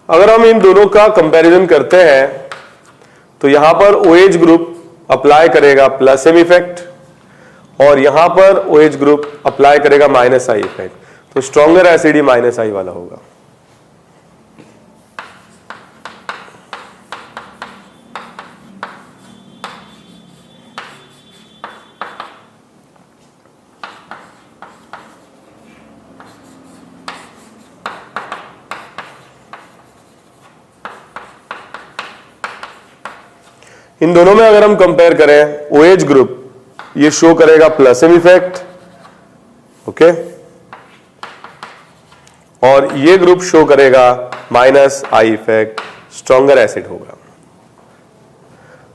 अगर हम इन दोनों का कंपैरिजन करते हैं तो यहां पर OH ग्रुप अप्लाई करेगा प्लस एम इफेक्ट, और यहां पर OH ग्रुप अप्लाई करेगा माइनस आई इफेक्ट। तो स्ट्रॉन्गर एसिड ही माइनस आई वाला होगा। इन दोनों में अगर हम कंपेयर करें, OH ग्रुप ये शो करेगा प्लस एम इफेक्ट, ओके, और ये ग्रुप शो करेगा minus I effect, stronger acid होगा।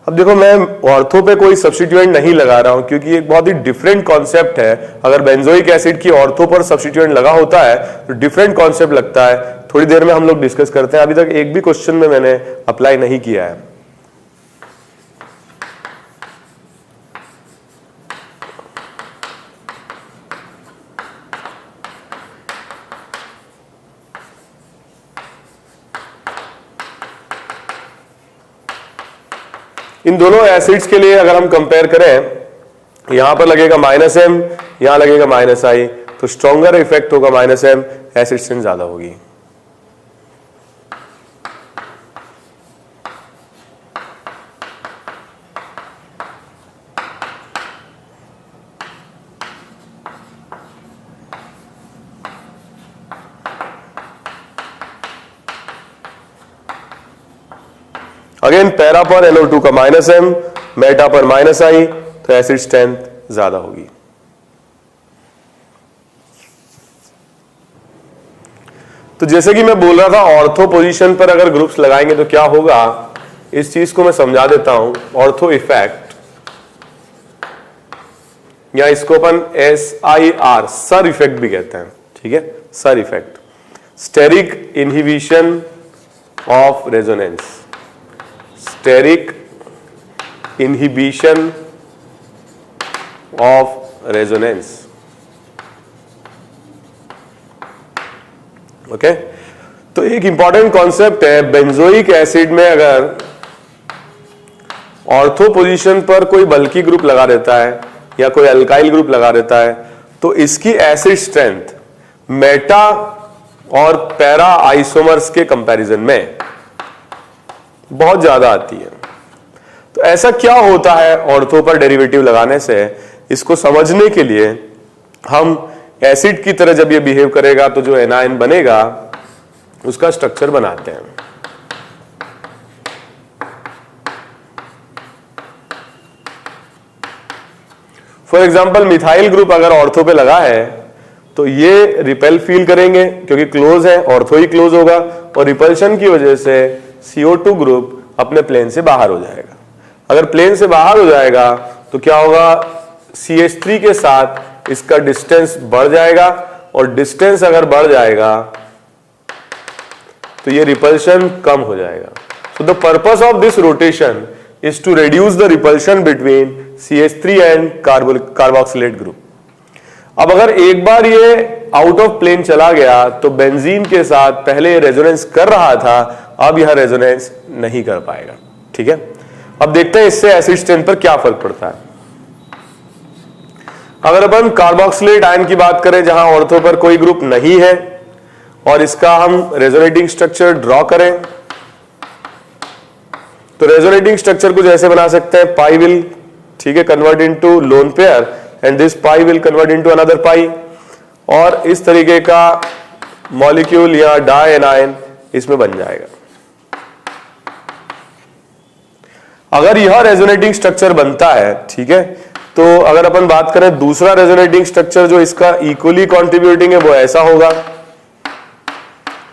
अब देखो मैं ऑर्थो पे कोई सब्स्टिट्यूएंट नहीं लगा रहा हूं क्योंकि एक बहुत ही डिफरेंट कॉन्सेप्ट है। अगर बेंजोइक एसिड की ऑर्थो पर सब्स्टिट्यूएंट लगा होता है तो डिफरेंट कॉन्सेप्ट लगता है। थोड़ी देर में हम लोग डिस्कस करते हैं, अभी तक एक भी क्वेश्चन में मैंने अप्लाई नहीं किया है। इन दोनों एसिड्स के लिए अगर हम कंपेयर करें, यहां पर लगेगा माइनस एम, यहां लगेगा माइनस आई, तो स्ट्रॉन्गर इफेक्ट होगा माइनस एम, एसिड स्ट्रेंथ ज्यादा होगी। अगेन पैरा पर NO2 का माइनस एम, मेटा पर माइनस आई, तो एसिड स्ट्रेंथ ज्यादा होगी। तो जैसे कि मैं बोल रहा था, ऑर्थो पोजीशन पर अगर ग्रुप्स लगाएंगे तो क्या होगा, इस चीज को मैं समझा देता हूं। ऑर्थो इफेक्ट, या इसको अपन SIR सर इफेक्ट भी कहते हैं, ठीक है, SIR effect, steric inhibition of resonance, steric inhibition of resonance, okay. तो एक इंपॉर्टेंट कॉन्सेप्ट है, बेंजोइक एसिड में अगर ऑर्थो पोजीशन पर कोई बल्की ग्रुप लगा देता है या कोई अल्काइल ग्रुप लगा देता है तो इसकी एसिड स्ट्रेंथ मेटा और पैरा आइसोमर्स के कंपैरिजन में बहुत ज्यादा आती है। तो ऐसा क्या होता है ऑर्थो पर डेरिवेटिव लगाने से, इसको समझने के लिए हम एसिड की तरह जब ये बिहेव करेगा तो जो एनायन बनेगा उसका स्ट्रक्चर बनाते हैं। फॉर एग्जाम्पल मिथाइल ग्रुप अगर ऑर्थो पे लगा है तो ये रिपेल फील करेंगे क्योंकि क्लोज है, ऑर्थो ही क्लोज होगा, और रिपल्शन की वजह से CO2 ग्रुप अपने प्लेन से बाहर हो जाएगा। अगर प्लेन से बाहर हो जाएगा तो क्या होगा, CH3 के साथ इसका डिस्टेंस बढ़ जाएगा, और डिस्टेंस अगर बढ़ जाएगा तो ये रिपल्शन कम हो जाएगा। So the purpose of this rotation is to reduce the repulsion between CH3 and carboxylate group. अब अगर एक बार ये आउट ऑफ प्लेन चला गया तो बेंजीन के साथ पहले ये रेजोनेंस कर रहा था, अब यह रेजोनेंस नहीं कर पाएगा। ठीक है, अब देखते हैं इससे एसिड स्ट्रेंथ पर क्या फर्क पड़ता है। अगर अपन कार्बोक्सिलेट आयन की बात करें जहां ऑर्थो पर कोई ग्रुप नहीं है और इसका हम रेजोनेटिंग स्ट्रक्चर ड्रॉ करें, तो रेजोनेटिंग स्ट्रक्चर कुछ ऐसे बना सकते हैं, पाई विल, ठीक है, convert into lone pair and this pi will convert into another pi, और इस तरीके का मॉलिक्यूल या डाई एनायन इसमें बन जाएगा। अगर यह रेजोनेटिंग स्ट्रक्चर बनता है, ठीक है, तो अगर अपन बात करें दूसरा रेजोनेटिंग स्ट्रक्चर जो इसका इक्वली कॉन्ट्रीब्यूटिंग है वो ऐसा होगा,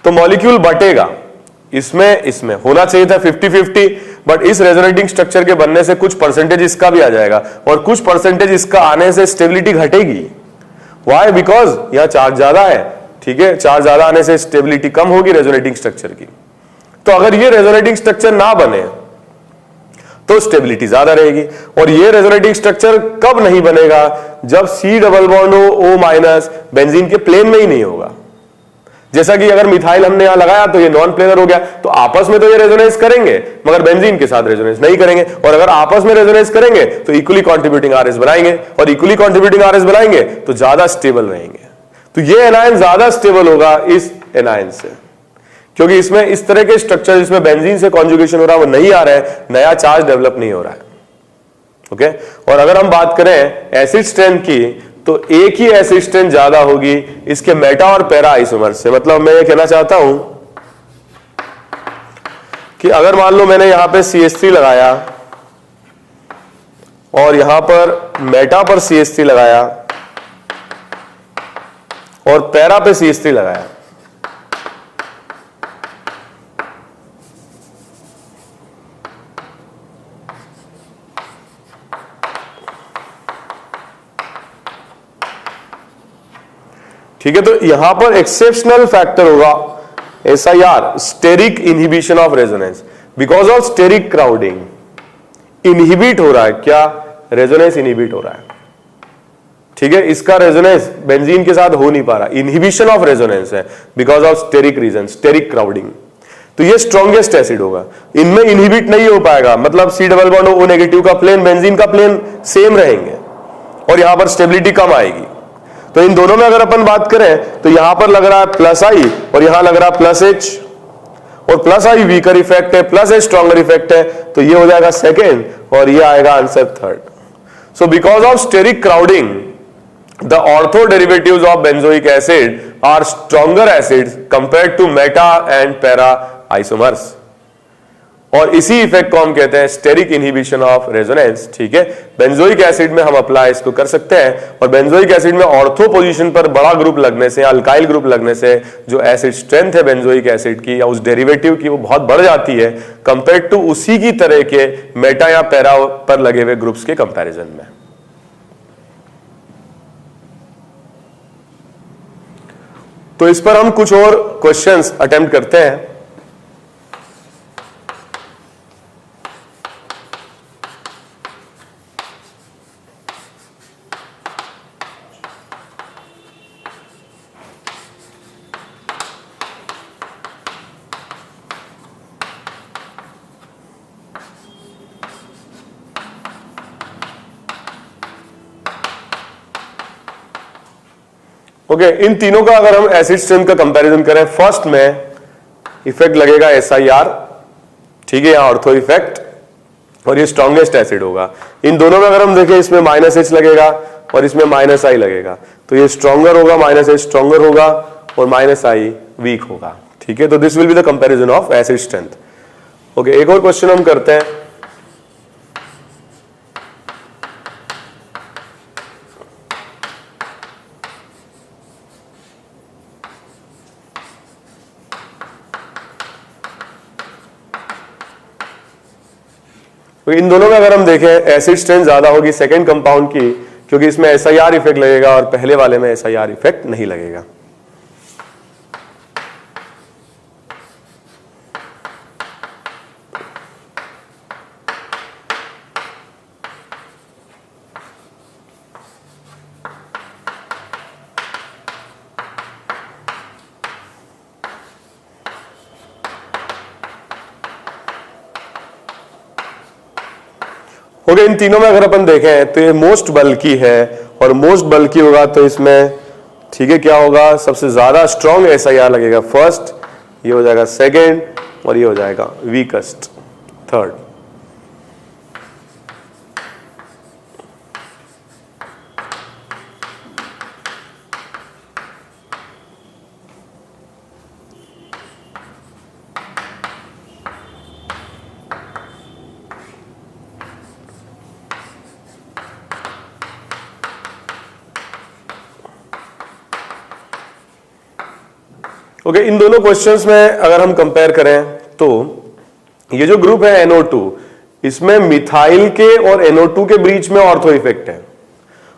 तो मॉलिक्यूल बटेगा, इसमें होना चाहिए था 50-50, बट इस रेजोनेटिंग स्ट्रक्चर के बनने से कुछ परसेंटेज इसका भी आ जाएगा और कुछ परसेंटेज इसका आने से स्टेबिलिटी घटेगी। व्हाई? बिकॉज यहां चार्ज ज्यादा है, ठीक है, चार्ज ज्यादा आने से स्टेबिलिटी कम होगी रेजोनेटिंग स्ट्रक्चर की। तो अगर ये रेजोनेटिंग स्ट्रक्चर ना बने तो स्टेबिलिटी ज्यादा रहेगी, और ये रेजोनेटिंग स्ट्रक्चर कब नहीं बनेगा, जब C double bond O minus benzene के प्लेन में ही नहीं होगा। जैसा कि अगर मिथाइल हमने यहां लगाया तो ये नॉन प्लेनर हो गया, तो आपस में तो ये रेजोनेंस करेंगे मगर बेंजीन के साथ रेजोनेंस नहीं करेंगे, और अगर आपस में रेजोनेंस करेंगे तो इक्वली कंट्रीब्यूटिंग RS बनाएंगे, और इक्वली कंट्रीब्यूटिंग RS बनाएंगे तो ज्यादा स्टेबल रहेंगे। तो ये एनायन ज्यादा स्टेबल होगा इस एनायन से, क्योंकि इसमें इस तरह के स्ट्रक्चर जिसमें बेंजीन से कॉन्जुगेशन हो रहा है वो नहीं आ रहा है, नया चार्ज डेवलप नहीं हो रहा है। ओके, और अगर हम बात करें एसिड स्ट्रेंथ की, तो एक ही एसिड स्ट्रेंथ ज्यादा होगी इसके मेटा और पैरा आइसोमर से। मतलब मैं ये कहना चाहता हूं कि अगर मान लो मैंने यहां पे CH3 लगाया और यहां पर मेटा पर CH3 लगाया और पैरा पे CH3 लगाया, ठीक है, तो यहां पर एक्सेप्शनल फैक्टर होगा SIR, steric inhibition of resonance. Because of steric crowding inhibit हो रहा है, क्या रेजोनेंस इनहिबिट हो रहा है, ठीक है, इसका रेजोनेंस बेंजीन के साथ हो नहीं पा रहा, इनहिबिशन ऑफ रेजोनेंस है because of steric reason, steric crowding. तो ये स्ट्रॉन्गेस्ट एसिड होगा, इनमें इनहिबिट नहीं हो पाएगा, मतलब C double bond O negative का प्लेन बेंजीन का प्लेन सेम रहेंगे और यहां पर स्टेबिलिटी कम आएगी। तो इन दोनों में अगर अपन बात करें तो यहां पर लग रहा है +I और यहां लग रहा है +H, और +I वीकर इफेक्ट है, +H स्ट्रॉन्गर इफेक्ट है, तो ये हो जाएगा सेकेंड और ये आएगा answer third. So because of steric crowding the ortho derivatives of benzoic acid are stronger acids compared to meta and para isomers, और इसी इफेक्ट को हम कहते हैं स्टेरिक इनहिबिशन ऑफ रेजोनेंस। ठीक है, बेंजोइक एसिड में हम अप्लाई इसको कर सकते हैं, और बेंजोइक एसिड में ऑर्थो पोजीशन पर बड़ा ग्रुप लगने से या अल्काइल ग्रुप लगने से जो एसिड स्ट्रेंथ है बेंजोइक एसिड की या उस डेरिवेटिव की वो बहुत बढ़ जाती है कंपेयर्ड टू उसी की तरह के मेटा या पैरा पर लगे हुए ग्रुप्स के कंपैरिजन में। तो इस पर हम कुछ और क्वेश्चंस अटेम्प्ट करते हैं। ओके, इन तीनों का अगर हम एसिड स्ट्रेंथ का कंपैरिजन करें, फर्स्ट में इफेक्ट लगेगा SIR, ठीक है, यहां ऑर्थो इफेक्ट, और ये स्ट्रॉन्गेस्ट एसिड होगा। इन दोनों में अगर हम देखें, इसमें -H लगेगा और इसमें -I लगेगा, तो ये स्ट्रॉन्गर होगा, -H स्ट्रॉन्गर होगा और -I वीक होगा, ठीक है। तो this will be the comparison of acid strength. Okay, एक और क्वेश्चन हम करते हैं। तो इन दोनों में अगर हम देखें, एसिड स्ट्रेंथ ज्यादा होगी सेकेंड कंपाउंड की, क्योंकि इसमें SIR इफेक्ट लगेगा और पहले वाले में SIR इफेक्ट नहीं लगेगा। ओके, इन तीनों में अगर अपन देखें तो ये मोस्ट बल्की है, और मोस्ट बल्की होगा तो इसमें, ठीक है, क्या होगा, सबसे ज्यादा स्ट्रॉन्ग SIR लगेगा फर्स्ट, ये हो जाएगा सेकेंड, और ये हो जाएगा वीकेस्ट थर्ड। ओके, इन दोनों क्वेश्चंस में अगर हम कंपेयर करें तो ये जो ग्रुप है NO2, इसमें मिथाइल के और NO2 के बीच में ऑर्थो इफेक्ट है,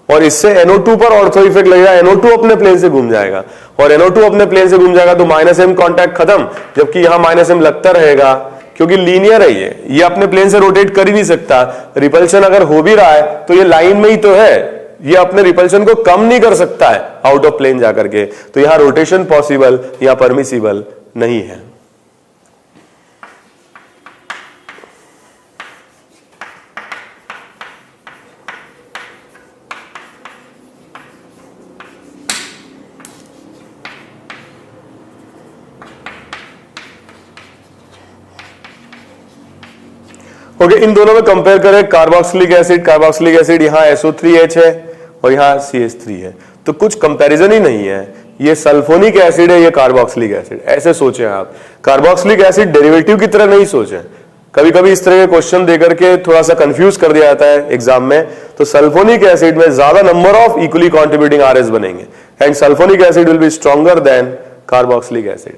और इससे NO2 पर ऑर्थो इफेक्ट लगेगा, NO2 अपने प्लेन से घूम जाएगा, और NO2 अपने प्लेन से घूम जाएगा तो -M कांटेक्ट खत्म, जबकि यहां -M लगता रहेगा, क्योंकि लीनियर है ये अपने प्लेन से रोटेट कर ही नहीं सकता। रिपल्शन अगर हो भी रहा है तो ये लाइन में ही तो है, ये अपने रिपल्शन को कम नहीं कर सकता है आउट ऑफ प्लेन जाकर के, तो यहां रोटेशन पॉसिबल या परमिसिबल नहीं है। ओके, इन दोनों में कंपेयर करें, कार्बोक्सिलिक एसिड यहां SO3H है और यहां CH3 है, तो कुछ कंपैरिजन ही नहीं है। ये सल्फोनिक एसिड है, ये कार्बोक्सिलिक एसिड, ऐसे सोचें आप। कार्बोक्सिलिक एसिड डेरिवेटिव की तरह नहीं सोचें, कभी कभी इस तरह के क्वेश्चन देकर के थोड़ा सा कंफ्यूज कर दिया जाता है एग्जाम में। तो सल्फोनिक एसिड में ज्यादा number of equally contributing RS बनेंगे, and sulphonic acid will be stronger than carboxylic acid.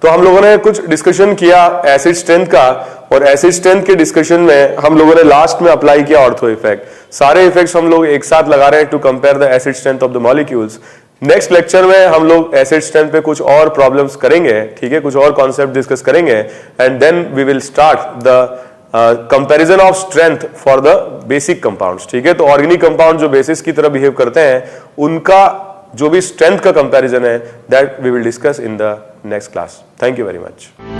तो हम लोगों ने कुछ डिस्कशन किया एसिड स्ट्रेंथ का, और एसिड स्ट्रेंथ के डिस्कशन में हम लोगों ने लास्ट में अप्लाई किया ऑर्थो इफेक्ट। सारे इफेक्ट्स हम लोग एक साथ लगा रहे हैं to compare the acid strength of the molecules. Next lecture में हम लोग एसिड स्ट्रेंथ पे कुछ और प्रॉब्लम्स करेंगे, ठीक है, कुछ और कॉन्सेप्ट डिस्कस करेंगे, and then we will start the comparison of strength for the basic compounds, ठीक है। तो ऑर्गेनिक कंपाउंड जो बेसिस की तरह बिहेव करते हैं, उनका जो भी स्ट्रेंथ का कंपैरिजन है, that we will discuss in the next class. Thank you very much.